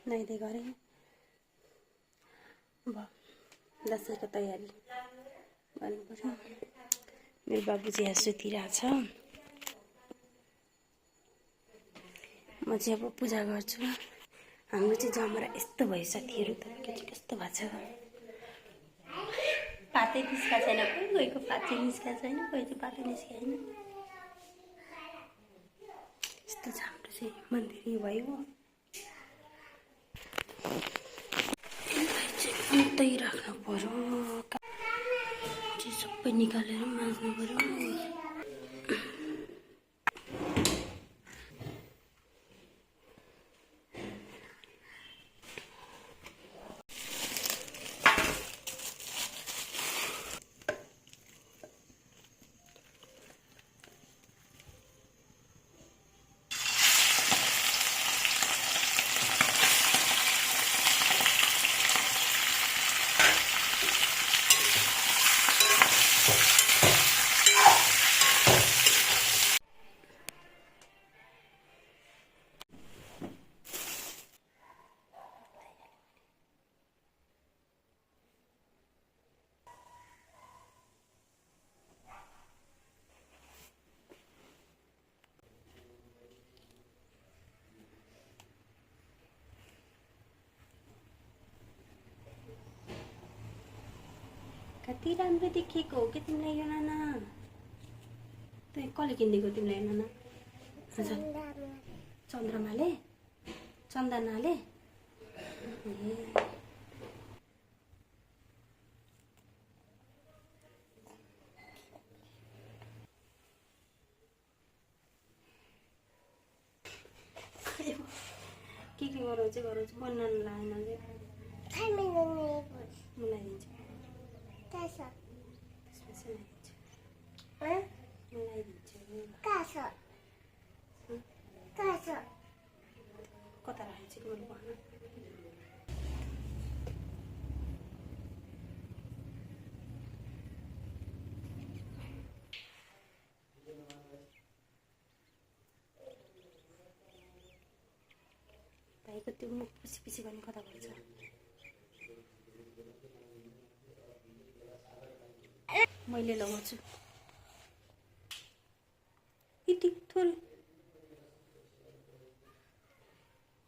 नुहाइदिए गरेँ। अब दसैँको तयारी गर्नुपर्छ। मेरो बाबुजी यहाँ सुतिरहेछ। म चाहिँ अब पूजा गर्छु। हाम्रो चाहिँ जमरा यस्तो भयो साथीहरू। तपाईँको चाहिँ कस्तो भएको छ? पातै निस्का छैन। कोहीको पात चाहिँ निस्का छैन, कोही चाहिँ पातै निस्केन। यस्तो छ हाम्रो चाहिँ मन्दिर भयो। उतै राख्नु पर्यो। सबै निकालेर माझ्नु पर्यो। कति राम्रो देखेको हो कि तिमीलाई यो नाना? तँ कसले किनिदिएको तिमीलाई नाना? चन्द्रमाले? चन्दनाले? के गराउँछु बनाउनु लागेन चाहिँ मलाई दिन्छु। कता राखेको छु मैले भन। भाइको त्यो मुख पछि गर्ने कता गर्छ? मैले लगाउँछु। यति थोरै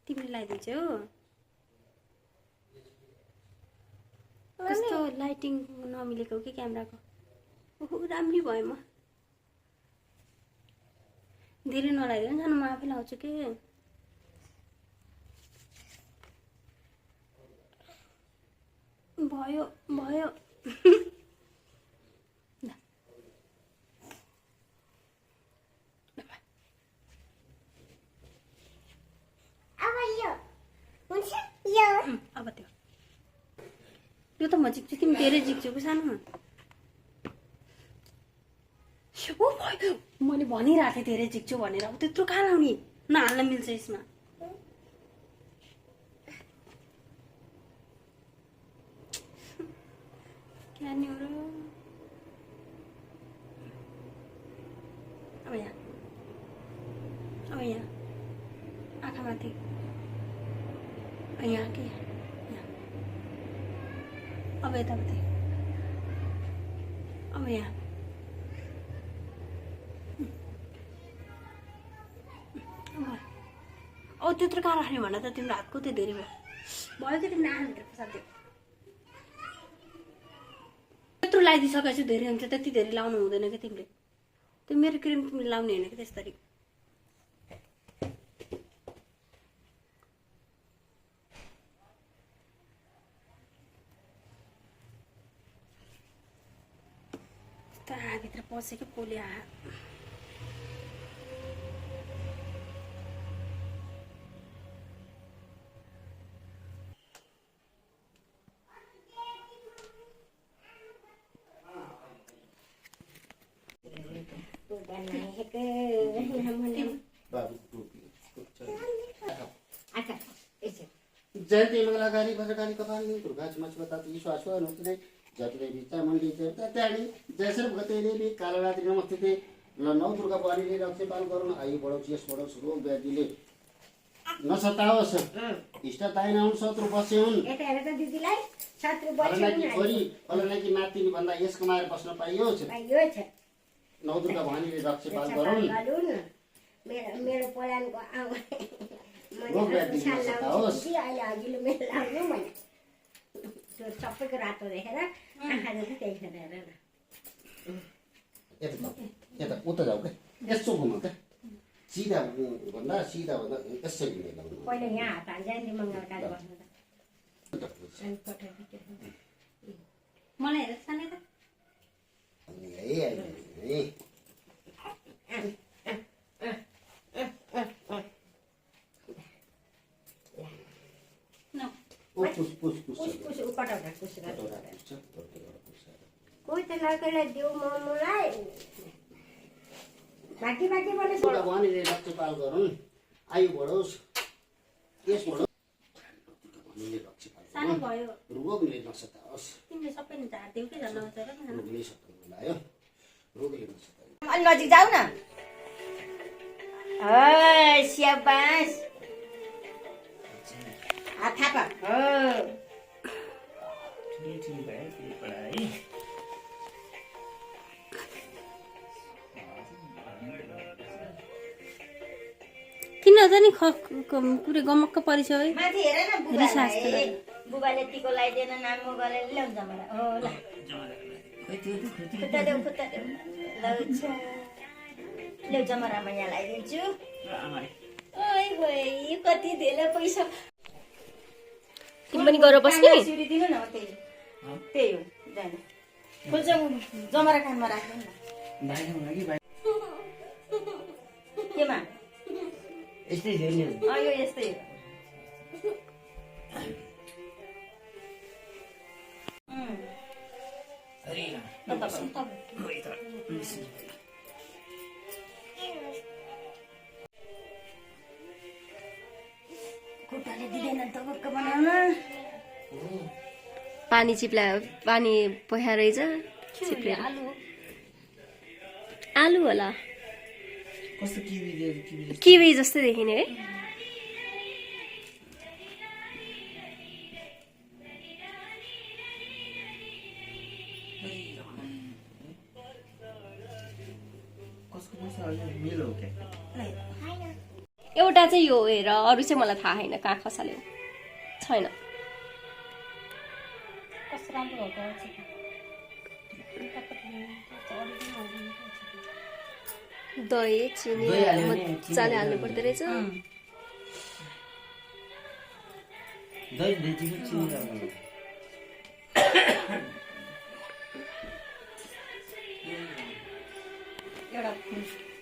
तिमीले लगाइदिन्छौ। कस्तो लाइटिङ नमिलेको कि क्यामेराको। ओहो राम्री भयो। म धेरै नलाइदिनु जानु, म आफै लाउँछु कि। भयो भयो। अब त्यो त म जिक्छु, तिमी धेरै जिक्छौ कि सानो। ओ भयो, मैले भनिरहेको थिएँ धेरै जिक्छु भनेर। अब त्यत्रो कहाँ लाउने? नहाल्न मिल्छ यसमा। क्या नि हो र? अब यहाँ आँखा माथि यहाँ के अब यतापट्टि अब यहाँ अब त्यत्रो कहाँ राख्ने भन त? तिम्रो हातको त्यो धेरै भयो कि तिमीले आँखाभित्र फसादियो। त्यत्रो लगाइदिइसकेको छु, धेरै हुन्छ। त्यति धेरै लाउनु हुँदैन कि तिमीले। त्यो मेरो क्रिम तिमीले लाउने होइन कि त्यसरी। आँखाभित्र पसेको पोले आँखा। जयन्ती मंगलाकारी भद्रकाली कपालिनी दुर्गा मचवताती श्वासव नमस्ते जयदेवी चामुंडी जयताणी जय श्री भगवती देवी कालरात्रि नमस्ते ल नौ दुर्गा पालीले रक्षपाल गरुन आयु बढोस् यस बढोस् रोग व्याधिले नसताओस् इष्ट ताई नहुन् शत्रु बसे हुन् यता हेर त दिदीलाई शत्रु फलना कि बस्यो छोरी फलना कि नातिनी भन्दा यस कमाएर बस्न पाइयोस् यो छ नौदुर्गा भवानीले रक्षपाल गरून् मेरो पोलानको आउ रोग व्याधि नसताओस् अहिले अघिल्लो मेरो लाउनु भने त्यो सबैको रातो देखेर आँखा जति त्यही खेर हेर न यता उता जाऊ क्या यसो घुम क्या सिधा भन्दा यसै घुमेर लाउनु पहिला यहाँ हात हाल्छ नि मङ्गल काज बस्नु त मलाई हेर सानै त कुस उपटाउँदा कुस कोही त लड्केलाई दिउ मलाई बाटी बाटी बोले भवानीले रक्षपाल गरून् आयु बढोस् यस बढोस् भवानीले रक्षपाल सानो भयो रोगले नसताओस् तिमीले सबै झार्दियौ कि झन् नचर रोगले सताउनु लायो रोगले नसताओस् अलि नजिक जाऊ न स्याबास हात थाप किन त नि कुरै गमक्क परिछ है माथि हेर न रिसास बुबाले बुबाले टिको लगाइदिएन नामो गरेर ल्याउँछ मलाई हो ल खुट्टा देऊ ल्याउ जमरामा यहाँ लगाइदिन्छु ओइ गए कति धेरै पैसा तिमी पनि गएर बस्ने सिउरी दिनु न त्यही हो जानु खोल्छ जमरा कानमा राख्नु न केमा यस्तै थियो नि यो यस्तै खुट्टाले दिँदैन त गुक्क बनाउन पानी चिप्ला पानी पखा रहेछ चिप्लेर आलु होला कस्तो किवी किवी जस्तै देखिने है एउटा चाहिँ यो हेर अरू चाहिँ मलाई थाहा छैन कहाँ खसाल्यो छैन कस्तो राम्रो भएको दही चिनी मजाले हाल्नु पर्दो रहेछ एउटा